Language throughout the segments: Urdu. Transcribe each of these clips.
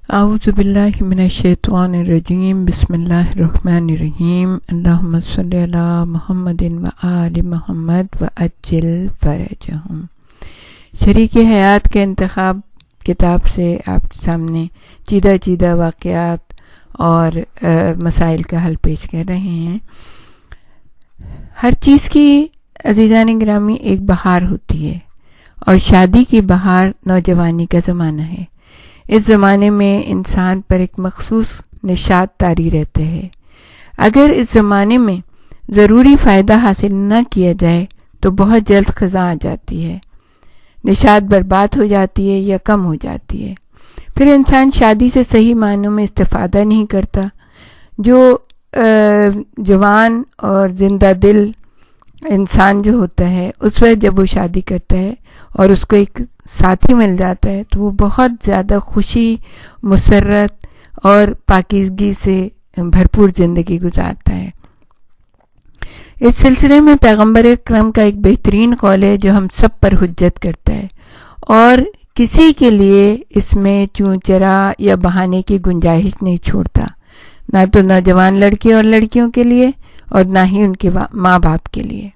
اعوذ باللہ من الشیطان الرجیم بسم اللہ الرحمن الرحیم اللہم صلی علی محمد و آل محمد و عجل فرجہم۔ شریک حیات کے انتخاب کتاب سے آپ سامنے چیدہ چیدہ واقعات اور مسائل کا حل پیش کر رہے ہیں۔ ہر چیز کی عزیزان گرامی ایک بہار ہوتی ہے، اور شادی کی بہار نوجوانی کا زمانہ ہے۔ اس زمانے میں انسان پر ایک مخصوص نشاط طاری رہتے ہیں۔ اگر اس زمانے میں ضروری فائدہ حاصل نہ کیا جائے تو بہت جلد خزاں آ جاتی ہے، نشاط برباد ہو جاتی ہے یا کم ہو جاتی ہے۔ پھر انسان شادی سے صحیح معنوں میں استفادہ نہیں کرتا۔ جو جوان اور زندہ دل انسان جو ہوتا ہے، اس وقت جب وہ شادی کرتا ہے اور اس کو ایک ساتھی مل جاتا ہے تو وہ بہت زیادہ خوشی، مسرت اور پاکیزگی سے بھرپور زندگی گزارتا ہے۔ اس سلسلے میں پیغمبر اکرم کا ایک بہترین قول ہے جو ہم سب پر حجت کرتا ہے، اور کسی کے لیے اس میں چوں چرا یا بہانے کی گنجائش نہیں چھوڑتا، نہ تو نوجوان لڑکے اور لڑکیوں کے لیے اور نہ ہی ان کے ماں باپ کے لیے۔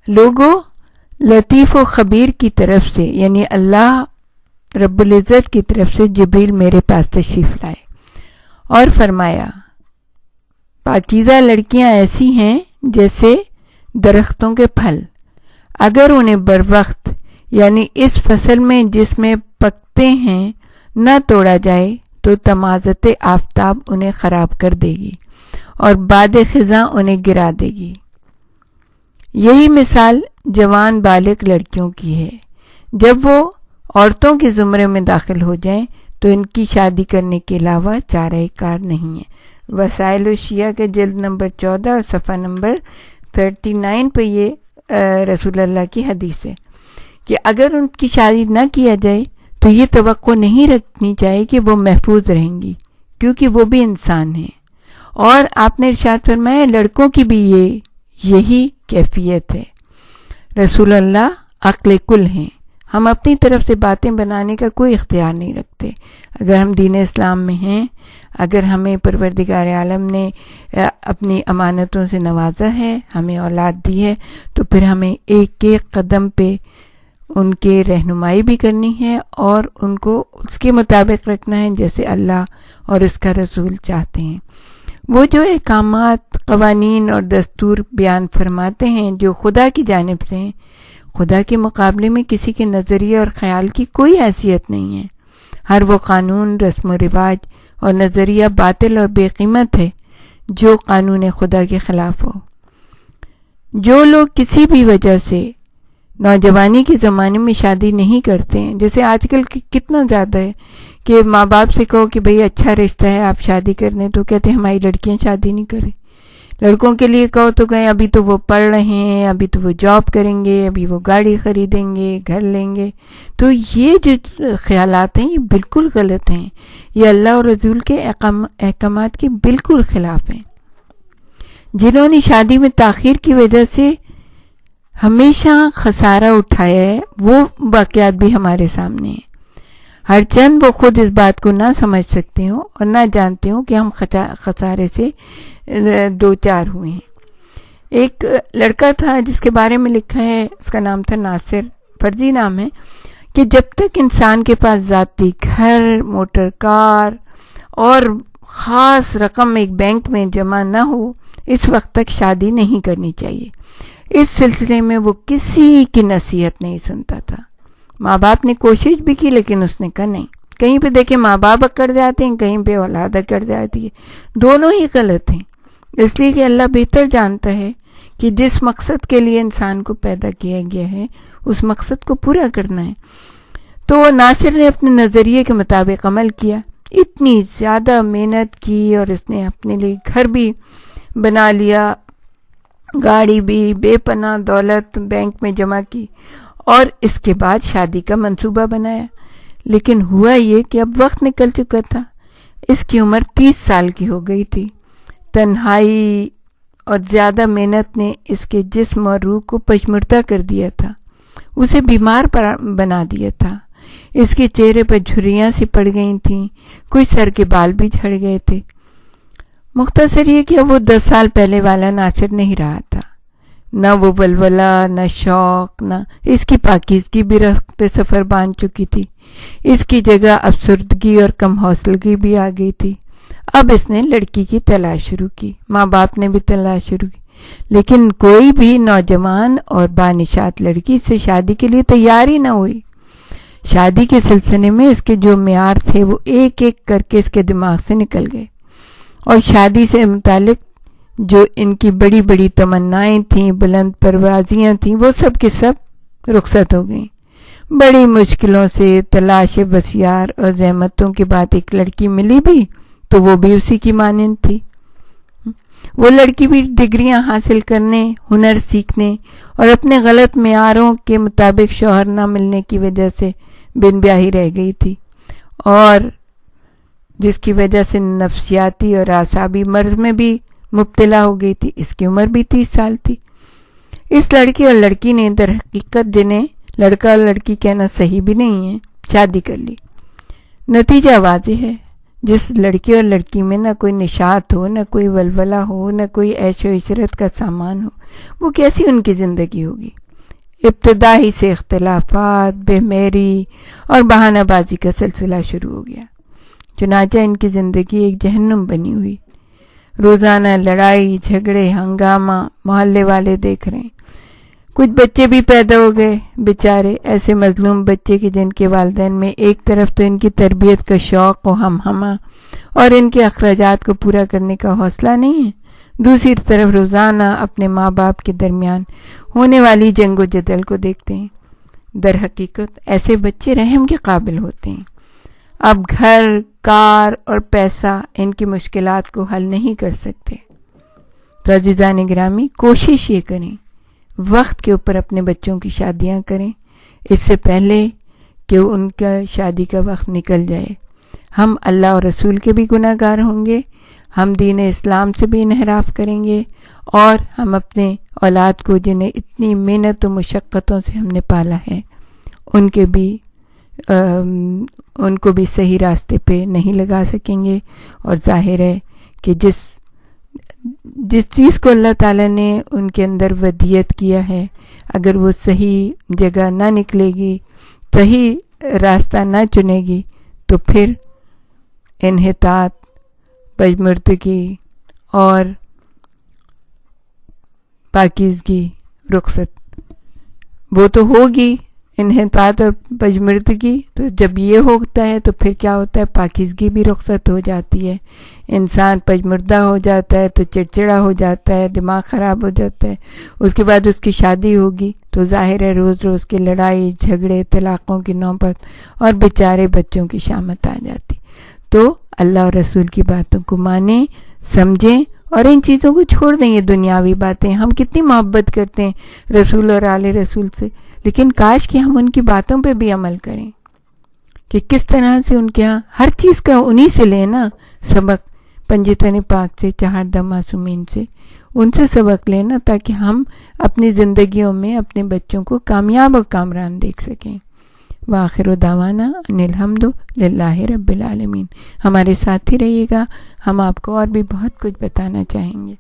لوگوں، لطیف و خبیر کی طرف سے یعنی اللہ رب العزت کی طرف سے جبریل میرے پاس تشریف لائے اور فرمایا، پاکیزہ لڑکیاں ایسی ہیں جیسے درختوں کے پھل، اگر انہیں بروقت یعنی اس فصل میں جس میں پکتے ہیں نہ توڑا جائے تو تمازت آفتاب انہیں خراب کر دے گی اور باد خزاں انہیں گرا دے گی۔ یہی مثال جوان بالغ لڑکیوں کی ہے۔ جب وہ عورتوں کے زمرے میں داخل ہو جائیں تو ان کی شادی کرنے کے علاوہ چارہ کار نہیں ہے۔ وسائل الشیعہ کے جلد نمبر 14 اور صفحہ نمبر 39 پہ یہ رسول اللہ کی حدیث ہے کہ اگر ان کی شادی نہ کیا جائے تو یہ توقع نہیں رکھنی چاہیے کہ وہ محفوظ رہیں گی، کیونکہ وہ بھی انسان ہیں۔ اور آپ نے ارشاد فرمایا لڑکوں کی بھی یہی کیفیت ہے۔ رسول اللہ عقل کل ہیں، ہم اپنی طرف سے باتیں بنانے کا کوئی اختیار نہیں رکھتے۔ اگر ہم دین اسلام میں ہیں، اگر ہمیں پروردگار عالم نے اپنی امانتوں سے نوازا ہے، ہمیں اولاد دی ہے، تو پھر ہمیں ایک ایک قدم پہ ان کے رہنمائی بھی کرنی ہے اور ان کو اس کے مطابق رکھنا ہے جیسے اللہ اور اس کا رسول چاہتے ہیں۔ وہ جو احکامات، قوانین اور دستور بیان فرماتے ہیں جو خدا کی جانب سے ہیں، خدا کے مقابلے میں کسی کے نظریے اور خیال کی کوئی حیثیت نہیں ہے۔ ہر وہ قانون، رسم و رواج اور نظریہ باطل اور بے قیمت ہے جو قانون خدا کے خلاف ہو۔ جو لوگ کسی بھی وجہ سے نوجوانی کے زمانے میں شادی نہیں کرتے ہیں، جیسے آج کل کتنا زیادہ ہے کہ ماں باپ سے کہو کہ بھئی اچھا رشتہ ہے آپ شادی کرنے، تو کہتے ہیں ہماری لڑکیاں شادی نہیں کریں۔ لڑکوں کے لیے کہو تو کہیں ابھی تو وہ پڑھ رہے ہیں، ابھی تو وہ جاب کریں گے، ابھی وہ گاڑی خریدیں گے، گھر لیں گے۔ تو یہ جو خیالات ہیں یہ بالکل غلط ہیں، یہ اللہ اور رسول کے احکامات کے بالکل خلاف ہیں۔ جنہوں نے شادی میں تاخیر کی وجہ سے ہمیشہ خسارہ اٹھایا ہے، وہ واقعات بھی ہمارے سامنے ہیں۔ ہر چند وہ خود اس بات کو نہ سمجھ سکتے ہوں اور نہ جانتے ہوں کہ ہم خسارے سے دو چار ہوئے ہیں۔ ایک لڑکا تھا جس کے بارے میں لکھا ہے، اس کا نام تھا ناصر، فرضی نام ہے، کہ جب تک انسان کے پاس ذاتی گھر، موٹر کار اور خاص رقم ایک بینک میں جمع نہ ہو، اس وقت تک شادی نہیں کرنی چاہیے۔ اس سلسلے میں وہ کسی کی نصیحت نہیں سنتا تھا۔ ماں باپ نے کوشش بھی کی لیکن اس نے کہا نہیں۔ کہیں پہ دیکھیں ماں باپ اکڑ جاتے ہیں، کہیں پہ اولاد اکڑ جاتی ہے، دونوں ہی غلط ہیں۔ اس لیے کہ اللہ بہتر جانتا ہے کہ جس مقصد کے لیے انسان کو پیدا کیا گیا ہے اس مقصد کو پورا کرنا ہے۔ تو ناصر نے اپنے نظریے کے مطابق عمل کیا، اتنی زیادہ محنت کی اور اس نے اپنے لیے گھر بھی بنا لیا، گاڑی بھی، بے پناہ دولت بینک میں جمع کی، اور اس کے بعد شادی کا منصوبہ بنایا۔ لیکن ہوا یہ کہ اب وقت نکل چکا تھا، اس کی عمر 30 سال کی ہو گئی تھی۔ تنہائی اور زیادہ محنت نے اس کے جسم اور روح کو پشمردہ کر دیا تھا۔ اسے بیمار بنا دیا تھا. اس کے چہرے پر جھریاں سی پڑ گئی تھیں, کچھ سر کے بال بھی جھڑ گئے تھے. مختصر یہ کہ وہ 10 سال پہلے والا ناصر نہیں رہا تھا. نہ وہ ولولہ، نہ شوق، نہ اس کی پاکیزگی بھی رخت سفر باندھ چکی تھی. اس کی جگہ افسردگی اور کم حوصلگی بھی آ گئی تھی. اب اس نے لڑکی کی تلاش شروع کی، ماں باپ نے بھی تلاش شروع کی، لیکن کوئی بھی نوجوان اور بانشات لڑکی اس سے شادی کے لیے تیار ہی نہ ہوئی. شادی کے سلسلے میں اس کے جو معیار تھے وہ ایک ایک کر کے اس کے دماغ سے نکل گئے، اور شادی سے متعلق جو ان کی بڑی بڑی تمنائیں تھیں، بلند پروازیاں تھیں، وہ سب کے سب رخصت ہو گئیں. بڑی مشکلوں سے تلاش بسیار اور زحمتوں کے بعد ایک لڑکی ملی بھی، تو وہ بھی اسی کی مانند تھی. وہ لڑکی بھی ڈگریاں حاصل کرنے، ہنر سیکھنے اور اپنے غلط معیاروں کے مطابق شوہر نہ ملنے کی وجہ سے بن بیاہی رہ گئی تھی، اور جس کی وجہ سے نفسیاتی اور اعصابی مرض میں بھی مبتلا ہو گئی تھی. اس کی عمر بھی 30 سال تھی. اس لڑکی اور لڑکی نے در حقیقت، جنہیں لڑکا اور لڑکی کہنا صحیح بھی نہیں ہے، شادی کر لی. نتیجہ واضح ہے. جس لڑکی اور لڑکی میں نہ کوئی نشاط ہو، نہ کوئی ولولہ ہو، نہ کوئی عیش و عشرت کا سامان ہو، وہ کیسی ان کی زندگی ہوگی؟ ابتدا ہی سے اختلافات، بے مہری اور بہانہ بازی کا سلسلہ شروع ہو گیا. چنانچہ ان کی زندگی ایک جہنم بنی ہوئی. روزانہ لڑائی جھگڑے، ہنگامہ محلے والے دیکھ رہے ہیں. کچھ بچے بھی پیدا ہو گئے، بیچارے ایسے مظلوم بچے کہ جن کے والدین میں ایک طرف تو ان کی تربیت کا شوق و ہمہ اور ان کے اخراجات کو پورا کرنے کا حوصلہ نہیں ہے، دوسری طرف روزانہ اپنے ماں باپ کے درمیان ہونے والی جنگ و جدل کو دیکھتے ہیں. در حقیقت ایسے بچے رحم کے قابل ہوتے ہیں. اب گھر، کار اور پیسہ ان کی مشکلات کو حل نہیں کر سکتے. تو عزیزان گرامی، کوشش یہ کریں وقت کے اوپر اپنے بچوں کی شادیاں کریں، اس سے پہلے کہ ان کا شادی کا وقت نکل جائے. ہم اللہ اور رسول کے بھی گناہ گار ہوں گے، ہم دین اسلام سے بھی انحراف کریں گے، اور ہم اپنے اولاد کو جنہیں اتنی محنت و مشقتوں سے ہم نے پالا ہے ان کو بھی صحیح راستے پہ نہیں لگا سکیں گے. اور ظاہر ہے کہ جس چیز کو اللہ تعالیٰ نے ان کے اندر ودیت کیا ہے، اگر وہ صحیح جگہ نہ نکلے گی، صحیح راستہ نہ چنے گی، تو پھر انحطاط، پژمردگی اور پاکیزگی، رخصت وہ تو ہوگی. انحطاط اور پژمردگی، تو جب یہ ہوتا ہے تو پھر کیا ہوتا ہے؟ پاکیزگی بھی رخصت ہو جاتی ہے. انسان پژمردہ ہو جاتا ہے تو چڑچڑا ہو جاتا ہے، دماغ خراب ہو جاتا ہے. اس کے بعد اس کی شادی ہوگی تو ظاہر ہے روز روز کی لڑائی جھگڑے، طلاقوں کی نوبت اور بیچارے بچوں کی شامت آ جاتی. تو اللہ اور رسول کی باتوں کو مانیں، سمجھیں اور ان چیزوں کو چھوڑ دیں. یہ دنیاوی باتیں، ہم کتنی محبت کرتے ہیں رسول اور آل رسول سے، لیکن کاش کہ ہم ان کی باتوں پہ بھی عمل کریں کہ کس طرح سے ان کے ہاں ہر چیز کا انہی سے لینا سبق، پنجتن پاک سے، چہاردہ معصومین سے، ان سے سبق لینا، تاکہ ہم اپنی زندگیوں میں اپنے بچوں کو کامیاب اور کامران دیکھ سکیں. وآخر دعوانا ان الحمد للہ رب العالمین. ہمارے ساتھ ہی رہیے گا، ہم آپ کو اور بھی بہت کچھ بتانا چاہیں گے.